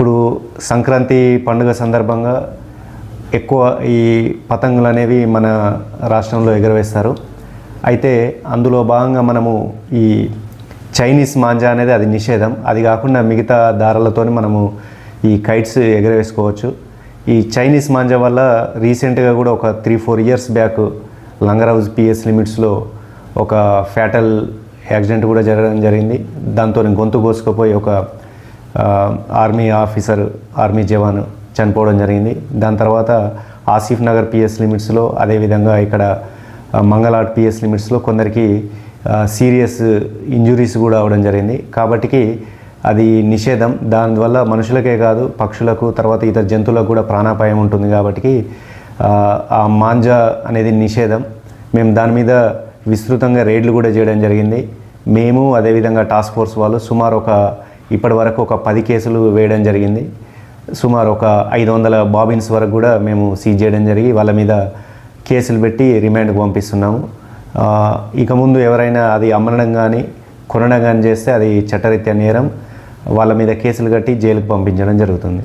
ఇప్పుడు సంక్రాంతి పండుగ సందర్భంగా ఎక్కువ ఈ పతంగులు అనేవి మన రాష్ట్రంలో ఎగరవేస్తారు. అయితే అందులో భాగంగా మనము ఈ చైనీస్ మాంజా అనేది అది నిషేధం. అది కాకుండా మిగతా దారాలతో మనము ఈ కైట్స్ ఎగరవేసుకోవచ్చు. ఈ చైనీస్ మాంజా వల్ల రీసెంట్గా కూడా ఒక 3-4 ఇయర్స్ బ్యాక్ లంగరౌజ్ పిఎస్ లిమిట్స్లో ఒక ఫ్యాటల్ యాక్సిడెంట్ కూడా జరగడం జరిగింది. దాంతో గొంతు కోసుకుపోయి ఒక ఆర్మీ ఆఫీసర్, ఆర్మీ జవాన్ చనిపోవడం జరిగింది. దాని తర్వాత ఆసిఫ్ నగర్ పిఎస్ లిమిట్స్లో, అదేవిధంగా ఇక్కడ మంగళాట్ పిఎస్ లిమిట్స్లో కొందరికి సీరియస్ ఇంజురీస్ కూడా అవ్వడం జరిగింది. కాబట్టి అది నిషేధం. దానివల్ల మనుషులకే కాదు పక్షులకు, తర్వాత ఇతర జంతువులకు కూడా ప్రాణాపాయం ఉంటుంది. కాబట్టి ఆ మాంజా అనేది నిషేధం. మేము దాని మీద విస్తృతంగా రేడ్లు కూడా చేయడం జరిగింది. మేము అదేవిధంగా టాస్క్ ఫోర్స్ వాళ్ళు సుమారు ఇప్పటి వరకు ఒక 10 కేసులు వేయడం జరిగింది. సుమారు ఒక 500 బాబిన్స్ వరకు కూడా మేము సీజ్ చేయడం జరిగి వాళ్ళ మీద కేసులు పెట్టి రిమాండ్కి పంపిస్తున్నాము. ఇక ముందు ఎవరైనా అది అమ్మడం కానీ కొనడం కానీ చేస్తే అది చట్టరీత్యా నేరం. వాళ్ళ మీద కేసులు కట్టి జైలుకు పంపించడం జరుగుతుంది.